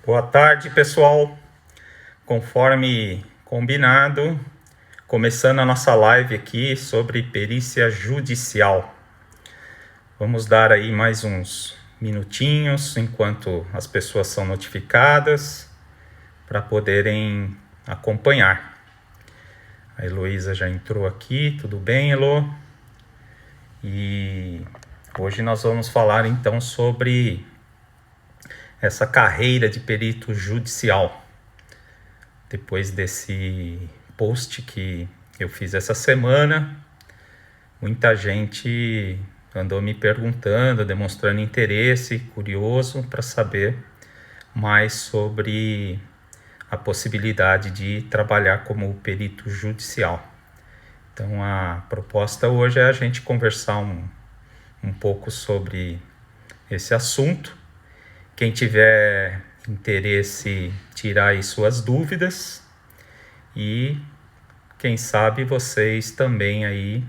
Boa tarde, pessoal. Conforme combinado, começando a nossa live aqui sobre perícia judicial. Vamos dar aí mais uns minutinhos enquanto as pessoas são notificadas para poderem acompanhar. A Heloísa já entrou aqui, tudo bem, Elo? E hoje nós vamos falar então sobre essa carreira de perito judicial. Depois desse post que eu fiz essa semana, muita gente andou me perguntando, demonstrando interesse, curioso para saber mais sobre a possibilidade de trabalhar como perito judicial. Então a proposta hoje é a gente conversar um pouco sobre esse assunto. Quem tiver interesse, tirar aí suas dúvidas e quem sabe vocês também aí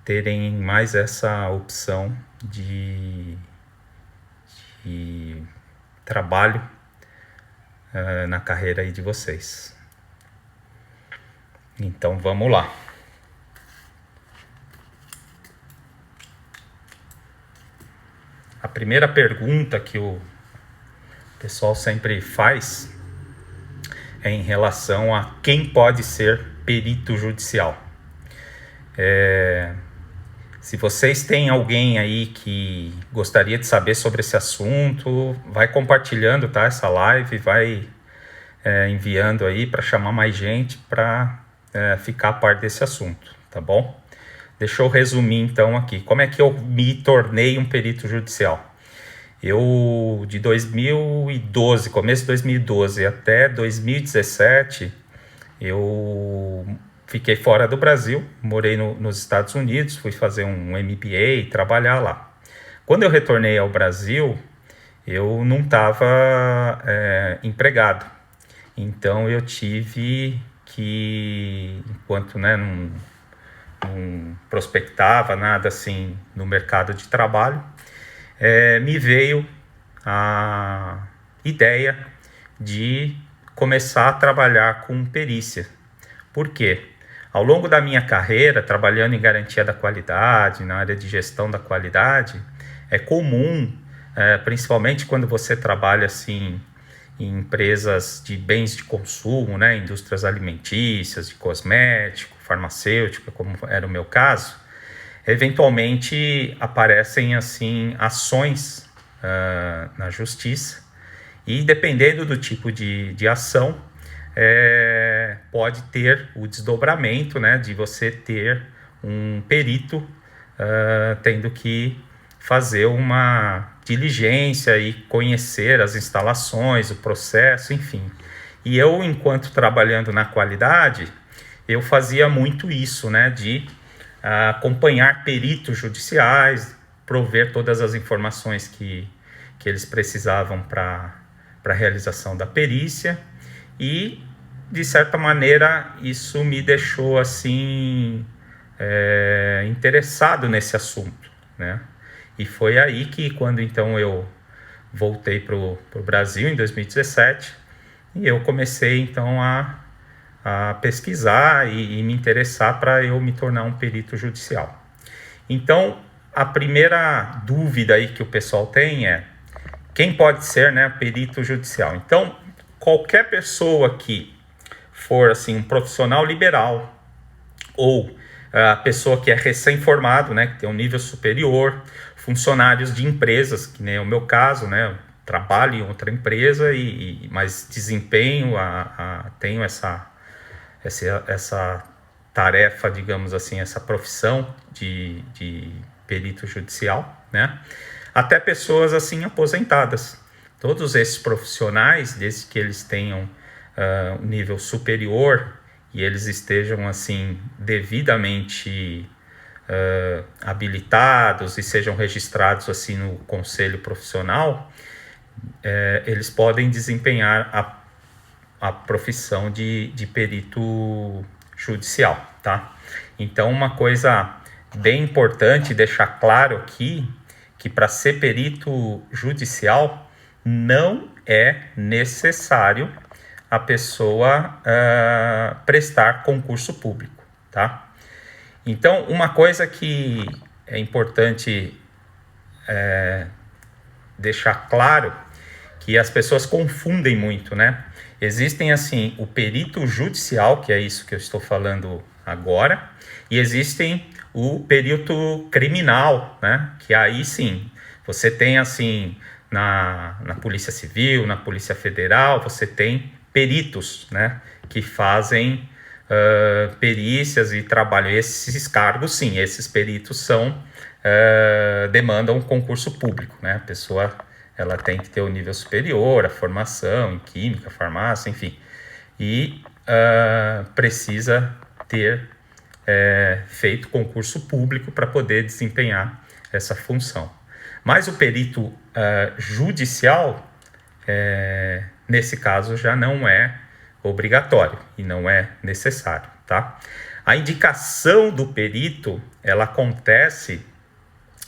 terem mais essa opção de trabalho na carreira aí de vocês. Então vamos lá. A primeira pergunta que o pessoal sempre faz é em relação a quem pode ser perito judicial. Se vocês têm alguém aí que gostaria de saber sobre esse assunto, vai compartilhando, tá? Essa live, vai enviando aí para chamar mais gente para ficar a par desse assunto, tá bom? Deixa eu resumir então aqui. Como é que eu me tornei um perito judicial? Eu, de 2012, começo de 2012 até 2017, eu fiquei fora do Brasil, morei nos Estados Unidos, fui fazer um MBA e trabalhar lá. Quando eu retornei ao Brasil, eu não estava empregado. Então eu tive que, enquanto não prospectava nada assim no mercado de trabalho, me veio a ideia de começar a trabalhar com perícia. Por quê? Ao longo da minha carreira, trabalhando em garantia da qualidade, na área de gestão da qualidade, é comum, principalmente quando você trabalha assim em empresas de bens de consumo, indústrias alimentícias, de cosmético, farmacêutica, como era o meu caso, eventualmente aparecem assim ações na justiça e dependendo do tipo de ação, pode ter o desdobramento de você ter um perito tendo que fazer uma diligência e conhecer as instalações, o processo, enfim. E eu, enquanto trabalhando na qualidade, eu fazia muito isso, de acompanhar peritos judiciais, prover todas as informações que eles precisavam para a realização da perícia e, de certa maneira, isso me deixou assim interessado nesse assunto, E foi aí que, quando então eu voltei para o Brasil em 2017, e eu comecei então a pesquisar e me interessar para eu me tornar um perito judicial. Então, a primeira dúvida aí que o pessoal tem é quem pode ser perito judicial. Então, qualquer pessoa que for assim, um profissional liberal ou a pessoa que é recém-formado, que tem um nível superior, funcionários de empresas, que nem é o meu caso, trabalho em outra empresa, mas desempenho, tenho essa tarefa, digamos assim, essa profissão de perito judicial, até pessoas assim aposentadas. Todos esses profissionais, desde que eles tenham um nível superior e eles estejam assim devidamente habilitados e sejam registrados assim no conselho profissional, eles podem desempenhar a profissão de perito judicial, tá? Então, uma coisa bem importante deixar claro aqui, que para ser perito judicial, não é necessário a pessoa prestar concurso público, tá? Então, uma coisa que é importante deixar claro, que as pessoas confundem muito, né? Existem, assim, o perito judicial, que é isso que eu estou falando agora, e existem o perito criminal, né? Que aí sim, você tem, assim, na Polícia Civil, na Polícia Federal, você tem peritos, né? Que fazem perícias e trabalham. Esses cargos, sim, esses peritos são demandam um concurso público, né? A pessoa ela tem que ter o nível superior, a formação em química, farmácia, enfim, e precisa ter feito concurso público para poder desempenhar essa função. Mas o perito judicial, nesse caso, já não é obrigatório e não é necessário, tá? A indicação do perito, ela acontece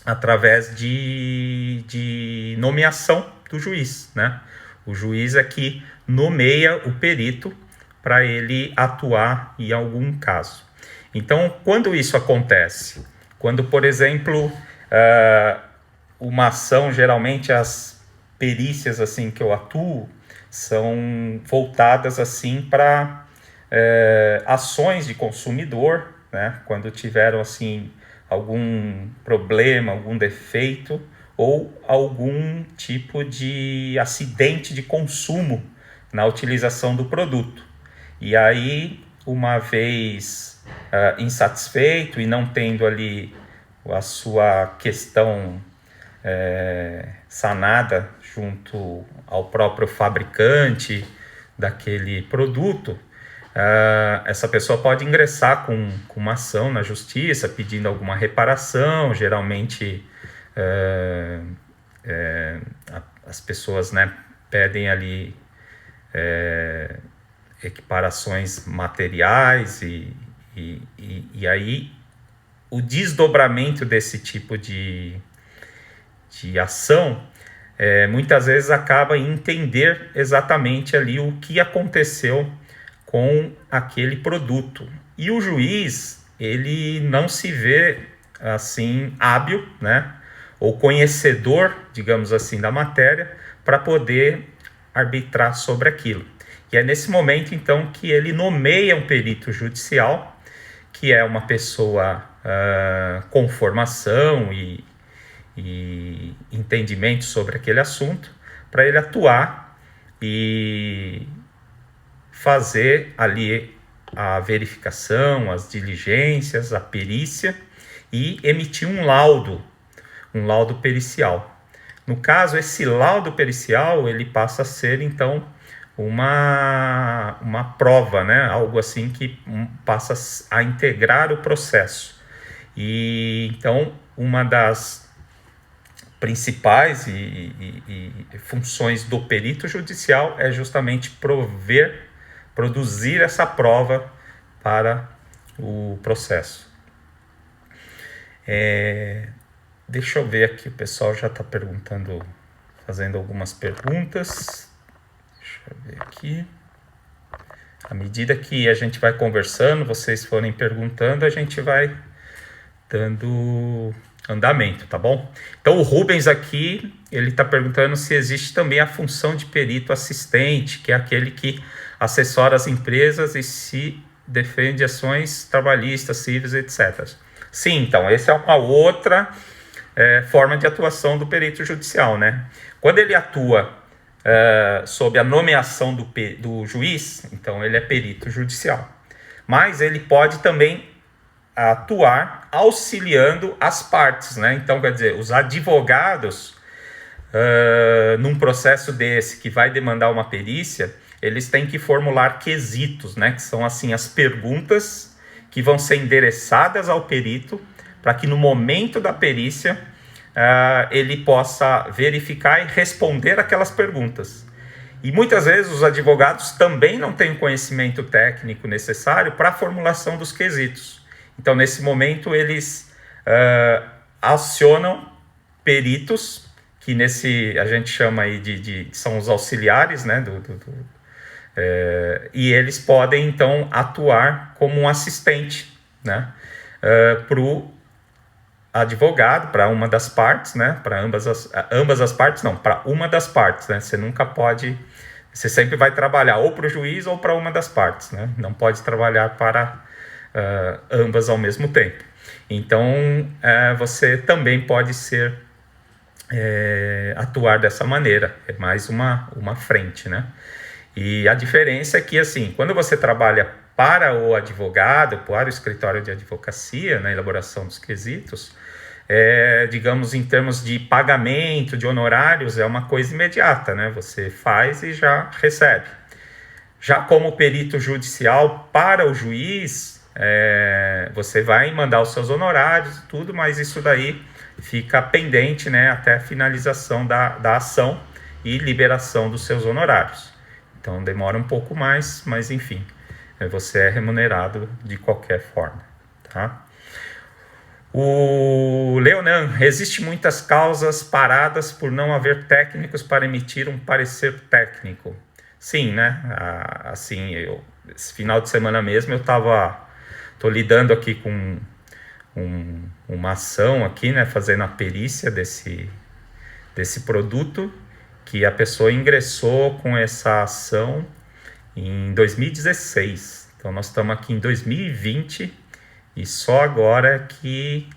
através de nomeação do juiz, né? O juiz é que nomeia o perito para ele atuar em algum caso. Então, quando isso acontece? Quando, por exemplo, uma ação, geralmente as perícias assim que eu atuo são voltadas assim para ações de consumidor, né? Quando tiveram assim algum problema, algum defeito ou algum tipo de acidente de consumo na utilização do produto. E aí, uma vez insatisfeito e não tendo ali a sua questão sanada junto ao próprio fabricante daquele produto, essa pessoa pode ingressar com uma ação na justiça pedindo alguma reparação. Geralmente as pessoas, né, pedem ali equiparações materiais e aí o desdobramento desse tipo de ação muitas vezes acaba em entender exatamente ali o que aconteceu com aquele produto. E o juiz, ele não se vê assim hábil, né, ou conhecedor, digamos assim, da matéria para poder arbitrar sobre aquilo. E é nesse momento, então, que ele nomeia um perito judicial, que é uma pessoa com formação e entendimento sobre aquele assunto, para ele atuar e fazer ali a verificação, as diligências, a perícia e emitir um laudo pericial. No caso, esse laudo pericial, ele passa a ser, então, uma prova, né? Algo assim que passa a integrar o processo. E, então, uma das principais funções do perito judicial é justamente produzir essa prova para o processo. Deixa eu ver aqui, o pessoal já está perguntando, fazendo algumas perguntas. Deixa eu ver aqui. À medida que a gente vai conversando, vocês forem perguntando, a gente vai dando andamento, tá bom? Então o Rubens aqui, ele está perguntando se existe também a função de perito assistente, que é aquele que assessora as empresas e se defende ações trabalhistas, civis, etc. Sim, então, essa é uma outra forma de atuação do perito judicial, né? Quando ele atua sob a nomeação do juiz, então ele é perito judicial. Mas ele pode também atuar auxiliando as partes, né? Então, quer dizer, os advogados, num processo desse que vai demandar uma perícia, eles têm que formular quesitos, né? Que são, assim, as perguntas que vão ser endereçadas ao perito para que no momento da perícia ele possa verificar e responder aquelas perguntas. E muitas vezes os advogados também não têm o conhecimento técnico necessário para a formulação dos quesitos. Então, nesse momento, eles acionam peritos que a gente chama aí são os auxiliares, né, e eles podem, então, atuar como um assistente, né, para o advogado, para uma das partes, né, para ambas as partes, não, para uma das partes, né, você sempre vai trabalhar ou para o juiz ou para uma das partes, né, não pode trabalhar para ambas ao mesmo tempo. Então, você também pode atuar dessa maneira, é mais uma frente, né? E a diferença é que, assim, quando você trabalha para o advogado, para o escritório de advocacia, na elaboração dos quesitos, digamos, em termos de pagamento, de honorários, é uma coisa imediata, né? Você faz e já recebe. Já como perito judicial, para o juiz, você vai mandar os seus honorários e tudo, mas isso daí fica pendente, né, até a finalização da ação e liberação dos seus honorários. Então demora um pouco mais, mas enfim, você é remunerado de qualquer forma, tá? O Leonan, existe muitas causas paradas por não haver técnicos para emitir um parecer técnico. Sim, né? Assim, esse final de semana mesmo eu tô lidando aqui com uma ação aqui, né, fazendo a perícia desse produto, que a pessoa ingressou com essa ação em 2016. Então nós estamos aqui em 2020 e só agora que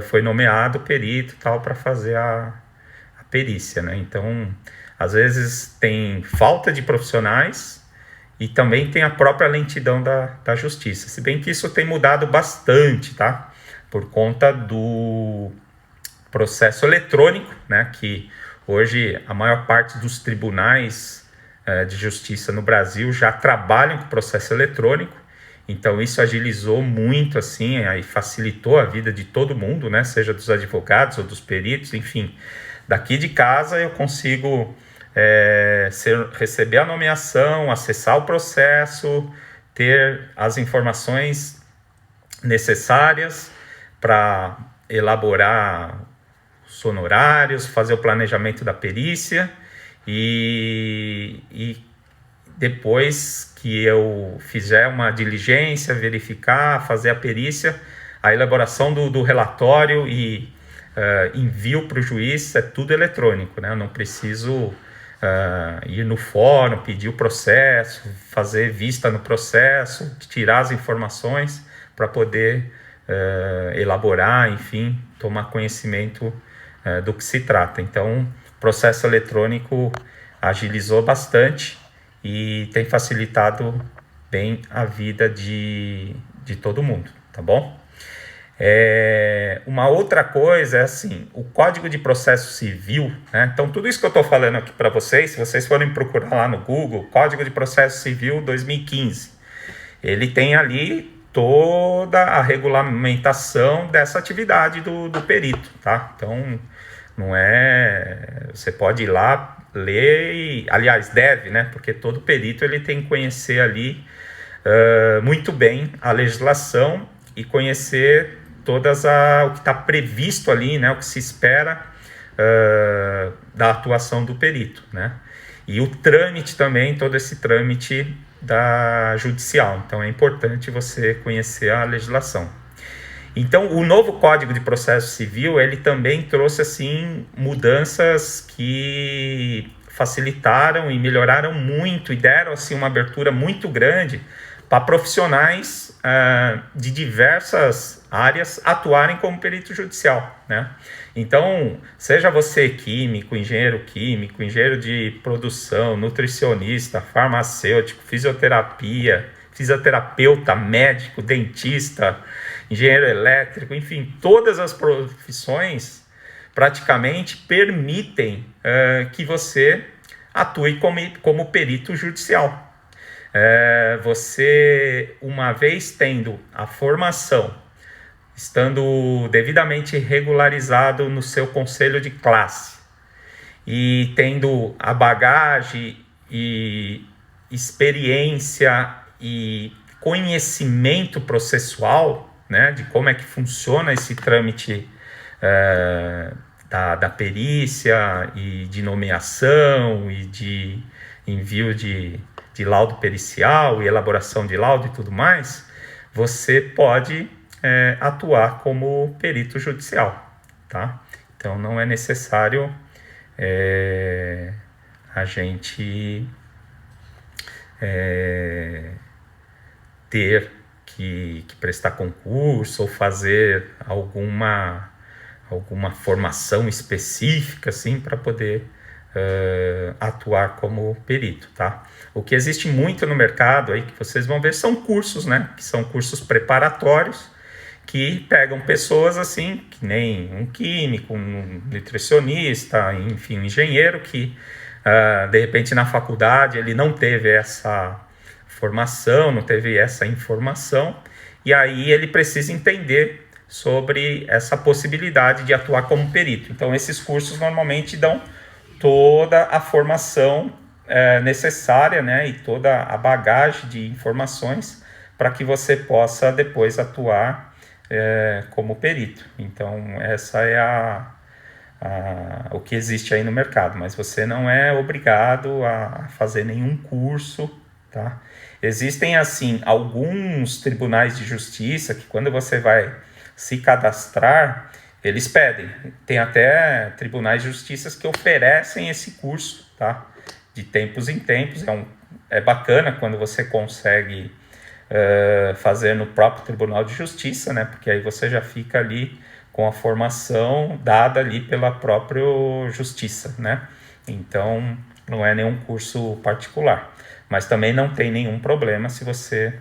foi nomeado perito tal para fazer a perícia, né? Então, às vezes tem falta de profissionais e também tem a própria lentidão da justiça, se bem que isso tem mudado bastante, tá? Por conta do processo eletrônico, né? Que hoje a maior parte dos tribunais de justiça no Brasil já trabalham com processo eletrônico, então isso agilizou muito, assim, aí facilitou a vida de todo mundo, né? Seja dos advogados ou dos peritos, enfim. Daqui de casa eu consigo receber a nomeação, acessar o processo, ter as informações necessárias para elaborar os honorários, fazer o planejamento da perícia e depois que eu fizer uma diligência, verificar, fazer a perícia, a elaboração do relatório e envio para o juiz, é tudo eletrônico, né? Eu não preciso ir no fórum, pedir o processo, fazer vista no processo, tirar as informações para poder elaborar, enfim, tomar conhecimento do que se trata. Então, o processo eletrônico agilizou bastante e tem facilitado bem a vida de todo mundo, tá bom? Uma outra coisa é assim, o Código de Processo Civil, né? Então tudo isso que eu estou falando aqui para vocês, se vocês forem procurar lá no Google, Código de Processo Civil 2015, ele tem ali toda a regulamentação dessa atividade do perito, tá? Então não você pode ir lá ler e, aliás, deve, né? Porque todo perito ele tem que conhecer ali muito bem a legislação e conhecer o que está previsto ali, né, o que se espera da atuação do perito, né? E o trâmite também, todo esse trâmite judicial. Então é importante você conhecer a legislação. Então o novo Código de Processo Civil, ele também trouxe assim mudanças que facilitaram e melhoraram muito e deram assim uma abertura muito grande para profissionais de diversas áreas atuarem como perito judicial, né? Então, seja você químico, engenheiro de produção, nutricionista, farmacêutico, fisioterapeuta, médico, dentista, engenheiro elétrico, enfim, todas as profissões praticamente permitem que você atue como perito judicial. Você, uma vez tendo a formação, estando devidamente regularizado no seu conselho de classe e tendo a bagagem e experiência e conhecimento processual, né, de como é que funciona esse trâmite da perícia e de nomeação e de envio de laudo pericial e elaboração de laudo e tudo mais, você pode atuar como perito judicial, tá? Então não é necessário a gente ter que prestar concurso ou fazer alguma formação específica assim, para poder atuar como perito, tá? O que existe muito no mercado aí que vocês vão ver são cursos, né? Que são cursos preparatórios que pegam pessoas assim, que nem um químico, um nutricionista, enfim, um engenheiro que de repente na faculdade ele não teve essa formação, não teve essa informação, e aí ele precisa entender sobre essa possibilidade de atuar como perito. Então esses cursos normalmente dão toda a formação necessária, né, e toda a bagagem de informações para que você possa depois atuar como perito. Então essa é o que existe aí no mercado, mas você não é obrigado a fazer nenhum curso, tá? Existem assim alguns tribunais de justiça que quando você vai se cadastrar, eles pedem. Tem até tribunais de justiça que oferecem esse curso, tá? De tempos em tempos. É bacana quando você consegue fazer no próprio Tribunal de Justiça, né? Porque aí você já fica ali com a formação dada ali pela própria Justiça, né? Então, não é nenhum curso particular. Mas também não tem nenhum problema se você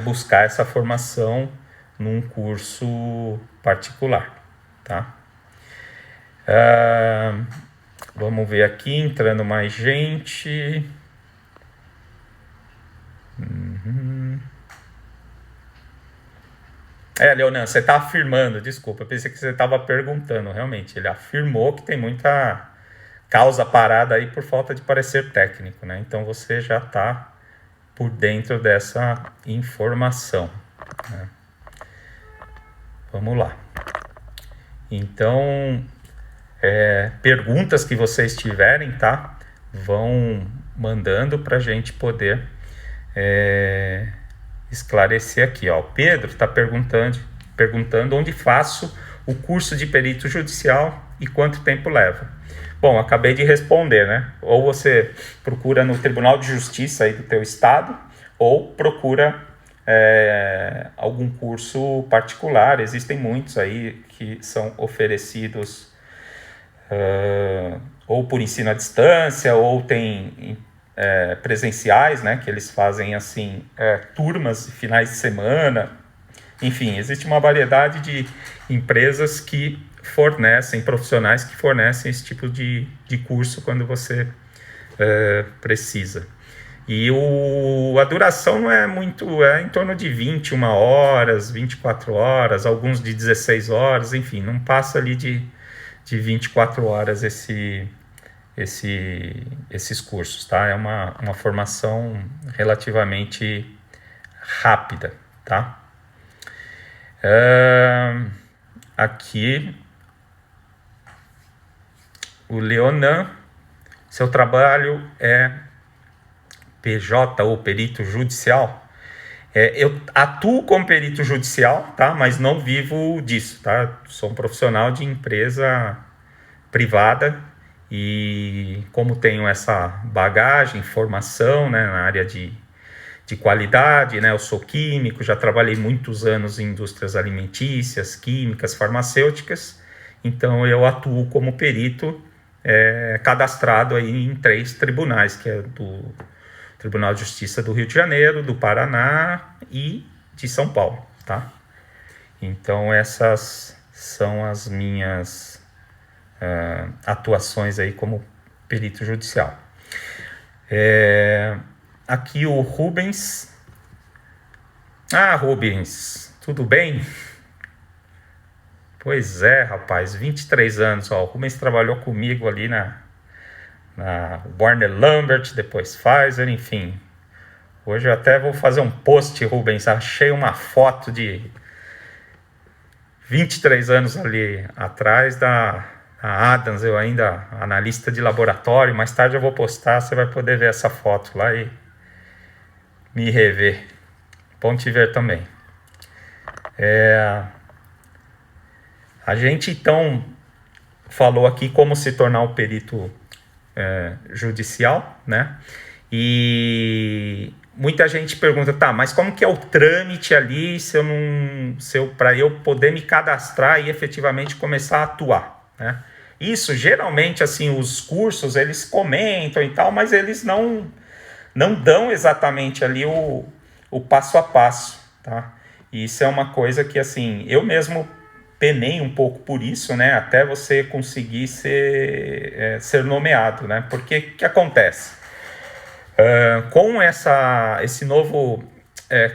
buscar essa formação num curso particular, tá? Vamos ver aqui, entrando mais gente. Leonan, você está afirmando, desculpa, eu pensei que você estava perguntando, realmente, ele afirmou que tem muita causa parada aí por falta de parecer técnico, né? Então você já está por dentro dessa informação, né? Vamos lá. Então, perguntas que vocês tiverem, tá? Vão mandando para a gente poder esclarecer aqui, ó. O Pedro está perguntando onde faço o curso de perito judicial e quanto tempo leva. Bom, acabei de responder, né? Ou você procura no Tribunal de Justiça aí do teu estado, ou procura algum curso particular. Existem muitos aí que são oferecidos ou por ensino à distância, ou tem presenciais, né? Que eles fazem assim turmas, finais de semana. Enfim, existe uma variedade de empresas que fornecem, profissionais que fornecem esse tipo de curso quando você precisa. E a duração não é muito, é em torno de 21 horas, 24 horas, alguns de 16 horas, enfim, não passa ali de 24 horas esses cursos, tá? É uma formação relativamente rápida, tá? Aqui o Leonan, seu trabalho é PJ ou perito judicial? Eu atuo como perito judicial, tá? Mas não vivo disso, tá? Sou um profissional de empresa privada e como tenho essa bagagem, formação, né, na área de qualidade, né? Eu sou químico, já trabalhei muitos anos em indústrias alimentícias, químicas, farmacêuticas, então eu atuo como perito cadastrado aí em 3 tribunais, que é do Tribunal de Justiça do Rio de Janeiro, do Paraná e de São Paulo, tá? Então essas são as minhas atuações aí como perito judicial. Aqui o Rubens. Rubens, tudo bem? Pois é, rapaz, 23 anos, ó. O Rubens trabalhou comigo ali na Warner Lambert, depois Pfizer, enfim. Hoje eu até vou fazer um post, Rubens. Achei uma foto de 23 anos ali atrás Adams, eu ainda analista de laboratório. Mais tarde eu vou postar, você vai poder ver essa foto lá e me rever. Bom te ver também. A gente então falou aqui como se tornar um perito judicial, né? E muita gente pergunta, tá, mas como que é o trâmite ali para eu poder me cadastrar e efetivamente começar a atuar, né? Isso, geralmente, assim, os cursos, eles comentam e tal, mas eles não dão exatamente ali o passo a passo, tá? E isso é uma coisa que, assim, eu mesmo penei um pouco por isso, né? Até você conseguir ser nomeado, né? Porque o que acontece? Com esse novo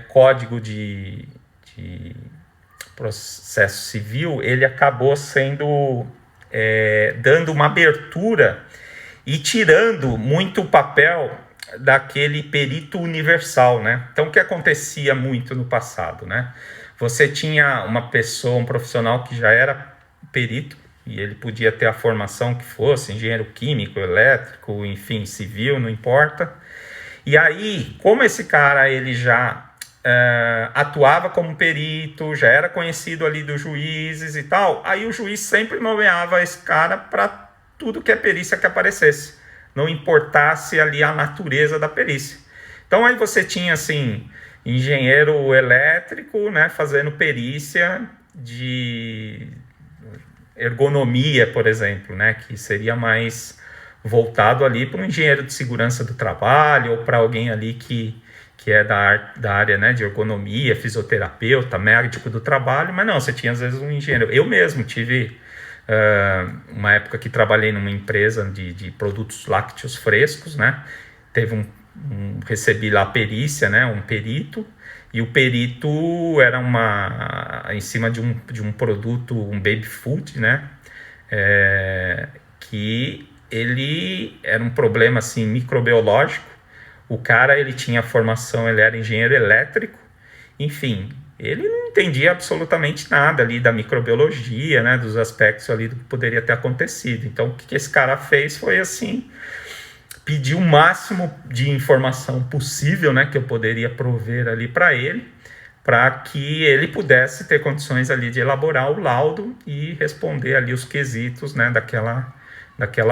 código de processo civil, ele acabou dando uma abertura e tirando muito o papel daquele perito universal, né? Então, o que acontecia muito no passado, né? Você tinha uma pessoa, um profissional que já era perito, e ele podia ter a formação que fosse, engenheiro químico, elétrico, enfim, civil, não importa. E aí, como esse cara ele já atuava como perito, já era conhecido ali dos juízes e tal, aí o juiz sempre nomeava esse cara para tudo que é perícia que aparecesse, não importasse ali a natureza da perícia. Então aí você tinha assim, engenheiro elétrico, né, fazendo perícia de ergonomia, por exemplo, né, que seria mais voltado ali para um engenheiro de segurança do trabalho ou para alguém ali que é da área, né, de ergonomia, fisioterapeuta, médico do trabalho, mas não, você tinha às vezes um engenheiro. Eu mesmo tive uma época que trabalhei numa empresa de produtos lácteos frescos, né, recebi lá a perícia, né, um perito, e o perito era em cima de um produto, um baby food, né, que ele era um problema assim microbiológico. O cara, ele tinha formação, ele era engenheiro elétrico, enfim, ele não entendia absolutamente nada ali da microbiologia, né, dos aspectos ali do que poderia ter acontecido. Então, o que esse cara fez foi assim, pedir o máximo de informação possível, né, que eu poderia prover ali para ele, para que ele pudesse ter condições ali de elaborar o laudo e responder ali os quesitos, né, daquela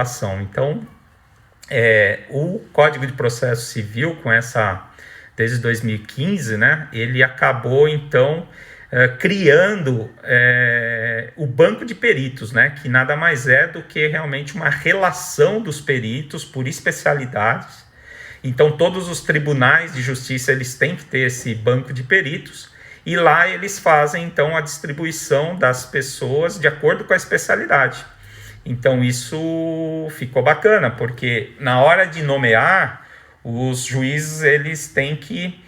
ação. Então, o Código de Processo Civil, desde 2015, né, ele acabou, então, criando o banco de peritos, né, que nada mais é do que realmente uma relação dos peritos por especialidades. Então, todos os tribunais de justiça, eles têm que ter esse banco de peritos, e lá eles fazem, então, a distribuição das pessoas de acordo com a especialidade. Então isso ficou bacana, porque na hora de nomear, os juízes eles têm que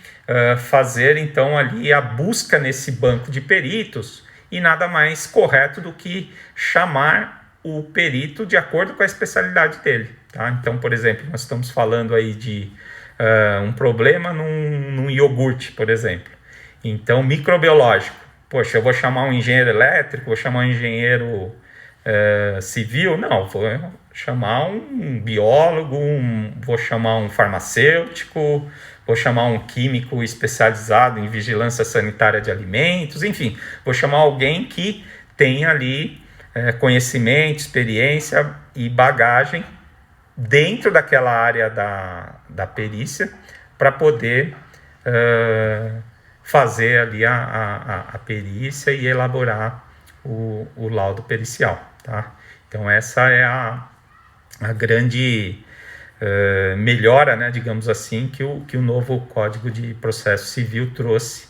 fazer então ali a busca nesse banco de peritos, e nada mais correto do que chamar o perito de acordo com a especialidade dele, tá? Então, por exemplo, nós estamos falando aí de um problema num iogurte, por exemplo. Então, microbiológico. Poxa, eu vou chamar um engenheiro elétrico, vou chamar um engenheiro civil? Não, vou chamar um biólogo, vou chamar um farmacêutico, vou chamar um químico especializado em vigilância sanitária de alimentos, enfim, vou chamar alguém que tenha ali conhecimento, experiência e bagagem dentro daquela área da perícia para poder fazer ali a perícia e elaborar o laudo pericial. Tá? Então essa é a grande melhora, né, digamos assim, que o novo Código de Processo Civil trouxe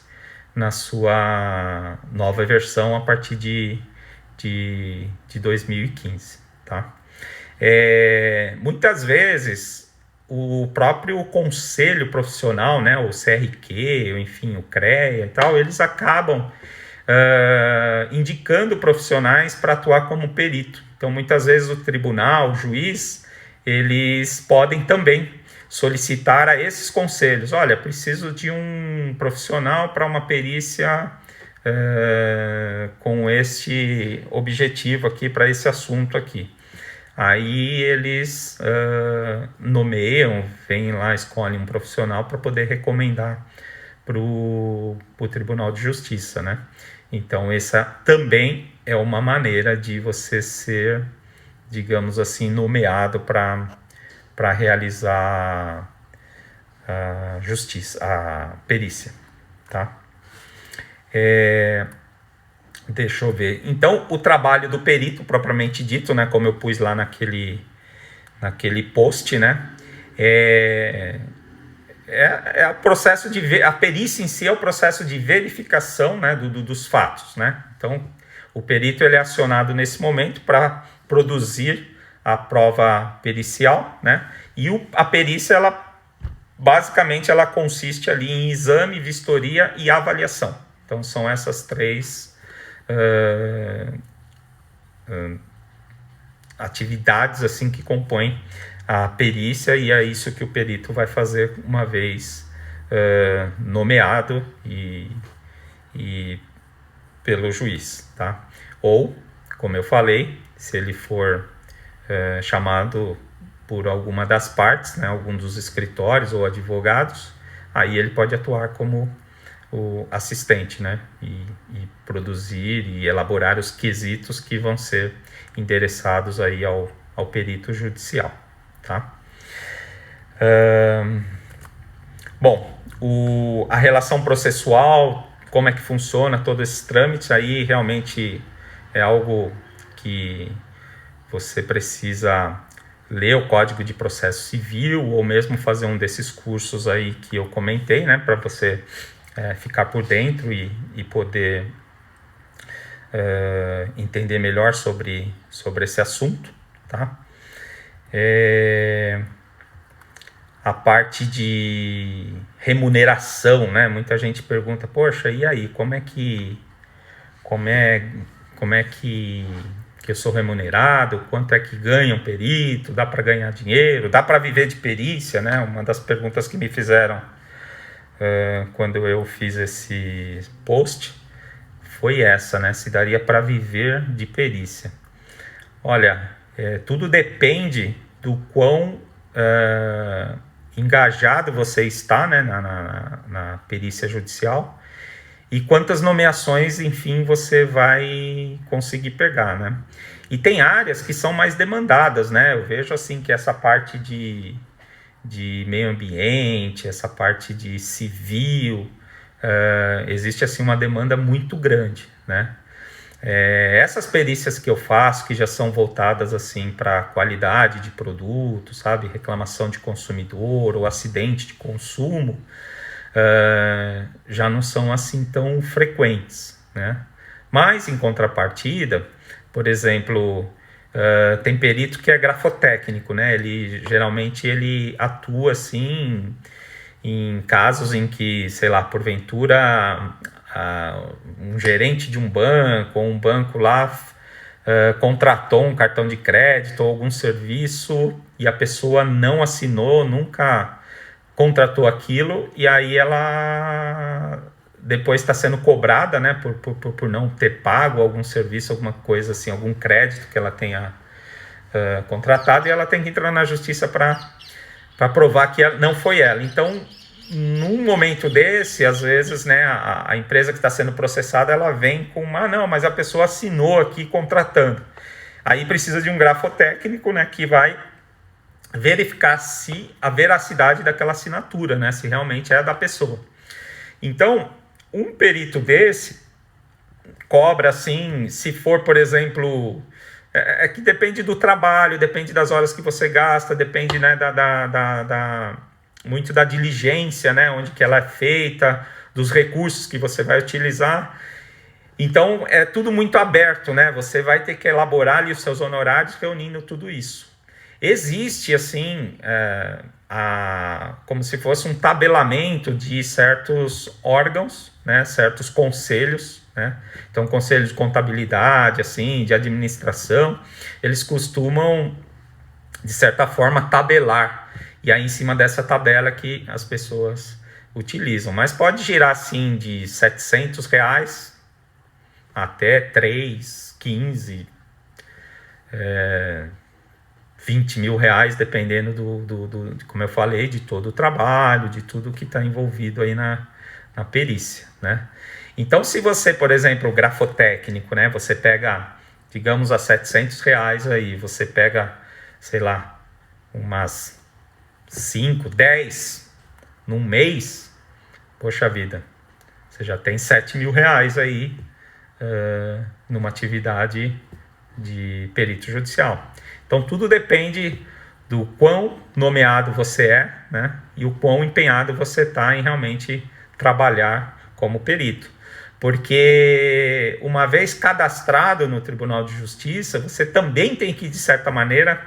na sua nova versão a partir de 2015. Tá? Muitas vezes o próprio conselho profissional, né, o CRQ, enfim, o CREA e tal, eles acabam indicando profissionais para atuar como perito. Então, muitas vezes o tribunal, o juiz, eles podem também solicitar a esses conselhos: olha, preciso de um profissional para uma perícia com este objetivo aqui, para esse assunto aqui. Aí eles nomeiam, vêm lá, escolhem um profissional para poder recomendar para o Tribunal de Justiça, né? Então, essa também é uma maneira de você ser, digamos assim, nomeado para realizar a justiça, a perícia, tá? Deixa eu ver. Então, o trabalho do perito, propriamente dito, né, como eu pus lá naquele post, né, o processo de ver, a perícia em si é o processo de verificação, né, dos fatos, né? Então, o perito ele é acionado nesse momento para produzir a prova pericial, né? E a perícia, basicamente, ela consiste ali em exame, vistoria e avaliação. Então, são essas três atividades assim que compõem a perícia, e é isso que o perito vai fazer uma vez nomeado e pelo juiz, tá? Ou, como eu falei, se ele for chamado por alguma das partes, né, algum dos escritórios ou advogados, aí ele pode atuar como o assistente, né, e produzir e elaborar os quesitos que vão ser endereçados aí ao perito judicial, tá? Bom, a relação processual, como é que funciona todos esses trâmites, aí realmente é algo que você precisa ler o Código de Processo Civil ou mesmo fazer um desses cursos aí que eu comentei, né, para você ficar por dentro e poder entender melhor sobre esse assunto, tá? A parte de remuneração, né? Muita gente pergunta, poxa, e aí, como é que eu sou remunerado? Quanto é que ganha um perito? Dá para ganhar dinheiro? Dá para viver de perícia, né? Uma das perguntas que me fizeram quando eu fiz esse post foi essa, né? Se daria para viver de perícia. Olha, tudo depende do quão engajado você está, né, na perícia judicial e quantas nomeações, enfim, você vai conseguir pegar, né? E tem áreas que são mais demandadas, né? Eu vejo assim que essa parte de meio ambiente, essa parte de civil, existe assim uma demanda muito grande, né? Essas perícias que eu faço, que já são voltadas assim para qualidade de produto, sabe, reclamação de consumidor ou acidente de consumo, já não são assim tão frequentes, né? Mas em contrapartida, por exemplo, tem perito que é grafotécnico, né? Geralmente ele atua assim em casos em que, sei lá, porventura um gerente de um banco ou um banco lá contratou um cartão de crédito ou algum serviço e a pessoa não assinou, nunca contratou aquilo, e aí ela depois está sendo cobrada, né, por não ter pago algum serviço, alguma coisa assim, algum crédito que ela tenha contratado, e ela tem que entrar na justiça para provar que não foi ela. Então, num momento desse, às vezes, né, a empresa que está sendo processada, ela vem com não, mas a pessoa assinou aqui contratando. Aí precisa de um grafotécnico, né, que vai verificar se a veracidade daquela assinatura, né, se realmente é a da pessoa. Então, um perito desse cobra, assim, se for, por exemplo, que depende do trabalho, depende das horas que você gasta, depende, né, muito da diligência, né, onde que ela é feita, dos recursos que você vai utilizar. Então, é tudo muito aberto, né? Você vai ter que elaborar ali os seus honorários reunindo tudo isso. Existe, assim, como se fosse um tabelamento de certos órgãos, né, certos conselhos, né? Então, conselho de contabilidade, assim, de administração, eles costumam, de certa forma, tabelar. E aí, em cima dessa tabela que as pessoas utilizam. Mas pode girar, assim, de R$700 até 3, 15, 20 mil reais, dependendo como eu falei, de todo o trabalho, de tudo que está envolvido aí na perícia, né? Então, se você, por exemplo, o grafotécnico, né, você pega, digamos, a R$ 700 aí, você pega, sei lá, umas 5, 10 num mês, poxa vida, você já tem R$ 7 mil aí numa atividade de perito judicial. Então, tudo depende do quão nomeado você é, né, e o quão empenhado você está em realmente trabalhar como perito. Porque uma vez cadastrado no Tribunal de Justiça, você também tem que, de certa maneira,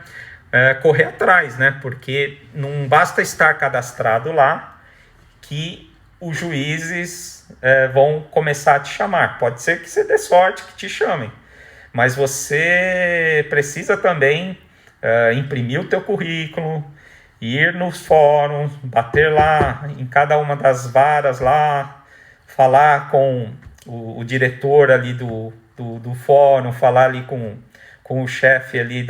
correr atrás, né? Porque não basta estar cadastrado lá que os juízes vão começar a te chamar. Pode ser que você dê sorte que te chamem, mas você precisa também imprimir o teu currículo, ir nos fóruns, bater lá em cada uma das varas lá, falar com o diretor ali do fórum, falar ali com o chefe ali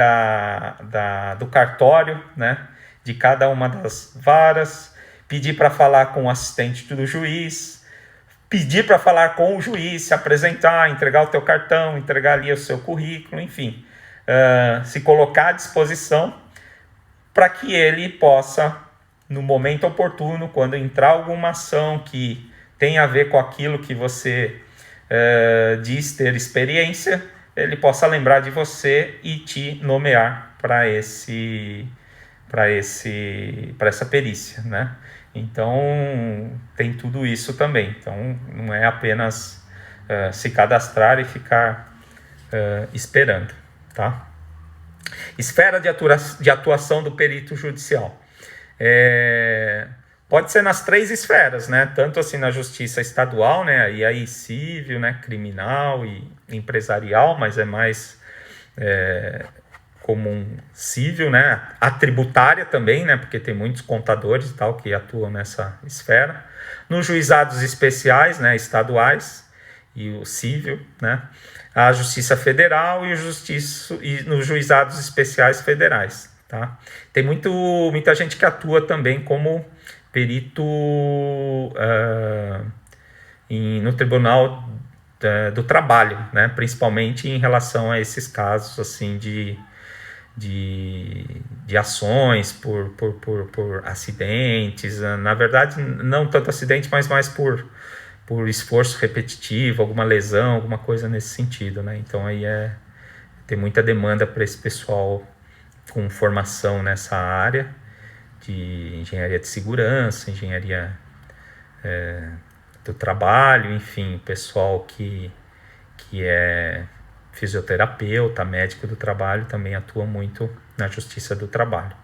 do cartório, né, de cada uma das varas, pedir para falar com o assistente do juiz, pedir para falar com o juiz, se apresentar, entregar o teu cartão, entregar ali o seu currículo, enfim, se colocar à disposição para que ele possa, no momento oportuno, quando entrar alguma ação que tem a ver com aquilo que você diz ter experiência, ele possa lembrar de você e te nomear para essa perícia, né? Então, tem tudo isso também. Então, não é apenas se cadastrar e ficar esperando, tá? Esfera de atuação do perito judicial. Pode ser nas 3 esferas, né? Tanto assim na justiça estadual, né? E aí civil, né? Criminal e empresarial, mas é mais comum civil, né? A tributária também, né? Porque tem muitos contadores e tal que atuam nessa esfera. Nos juizados especiais, né? Estaduais e o civil, né? A Justiça Federal e nos juizados especiais federais, tá? Tem muita gente que atua também como perito no Tribunal do Trabalho, né? Principalmente em relação a esses casos assim de ações por acidentes, na verdade não tanto acidente, mas mais por esforço repetitivo, alguma lesão, alguma coisa nesse sentido, né? Então aí tem muita demanda para esse pessoal com formação nessa área de engenharia de segurança, engenharia do trabalho, enfim, pessoal que é fisioterapeuta, médico do trabalho, também atua muito na justiça do trabalho.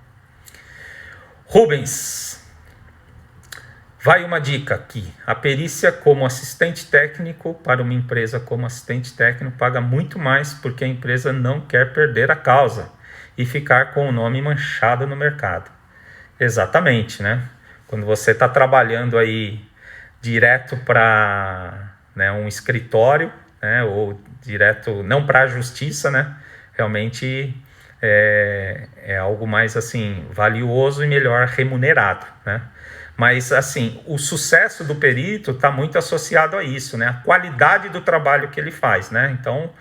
Rubens, vai uma dica aqui. A perícia como assistente técnico para uma empresa como assistente técnico paga muito mais porque a empresa não quer perder a causa e ficar com o nome manchado no mercado. Exatamente, né? Quando você está trabalhando aí direto para, né, um escritório, né, ou direto, não para a justiça, né? Realmente é algo mais assim valioso e melhor remunerado, né? Mas, assim, o sucesso do perito está muito associado a isso, né? A qualidade do trabalho que ele faz, né? Então,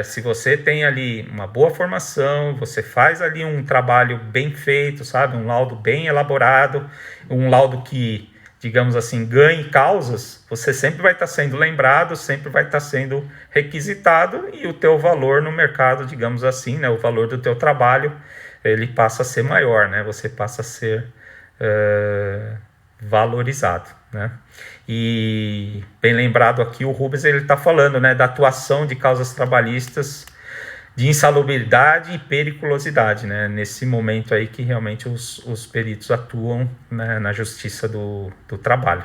se você tem ali uma boa formação, você faz ali um trabalho bem feito, sabe? Um laudo bem elaborado, um laudo que, digamos assim, ganhe causas, você sempre vai estar sendo lembrado, sempre vai estar sendo requisitado e o teu valor no mercado, digamos assim, né? O valor do teu trabalho, ele passa a ser maior, né? Você passa a ser valorizado, né? E bem lembrado aqui, o Rubens ele está falando, né, da atuação de causas trabalhistas de insalubridade e periculosidade, né? Nesse momento aí que realmente os peritos atuam, né, na justiça do trabalho.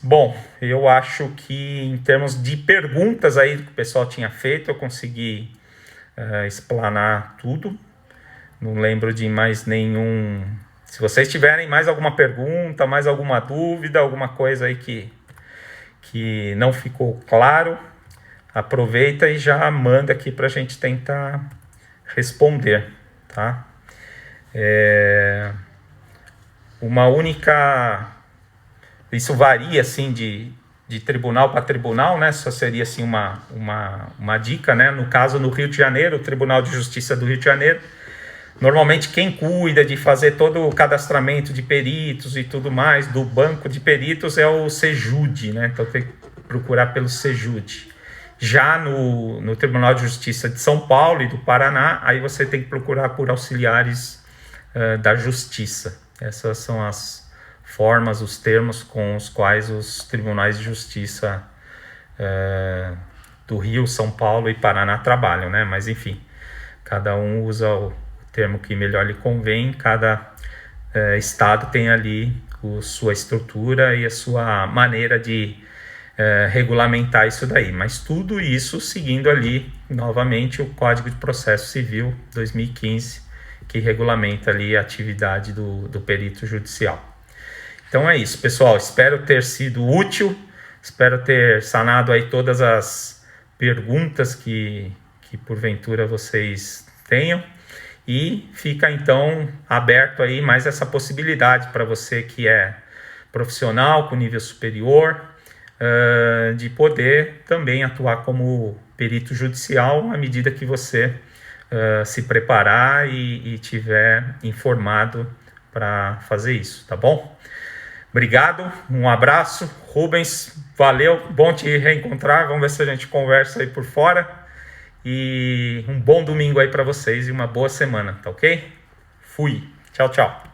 Bom, eu acho que em termos de perguntas aí que o pessoal tinha feito, eu consegui explanar tudo. Não lembro de mais nenhum. Se vocês tiverem mais alguma pergunta, mais alguma dúvida, alguma coisa aí que que não ficou claro, aproveita e já manda aqui para a gente tentar responder, tá? Uma única... Isso varia, assim, de tribunal para tribunal, né? Só seria, assim, uma dica, né? No caso, no Rio de Janeiro, o Tribunal de Justiça do Rio de Janeiro, normalmente quem cuida de fazer todo o cadastramento de peritos e tudo mais do banco de peritos é o Sejude, né? Então tem que procurar pelo Sejude. Já no Tribunal de Justiça de São Paulo e do Paraná, aí você tem que procurar por auxiliares da Justiça. Essas são as formas, os termos com os quais os tribunais de justiça do Rio, São Paulo e Paraná trabalham, né? Mas enfim, cada um usa o termo que melhor lhe convém, cada estado tem ali sua estrutura e a sua maneira de regulamentar isso daí, mas tudo isso seguindo ali, novamente, o Código de Processo Civil 2015, que regulamenta ali a atividade do perito judicial. Então é isso, pessoal, espero ter sido útil, espero ter sanado aí todas as perguntas que porventura vocês tenham, e fica então aberto aí mais essa possibilidade para você que é profissional com nível superior, de poder também atuar como perito judicial à medida que você se preparar e tiver informado para fazer isso, tá bom? Obrigado, um abraço, Rubens, valeu, bom te reencontrar, vamos ver se a gente conversa aí por fora, e um bom domingo aí para vocês e uma boa semana, tá ok? Fui, tchau, tchau.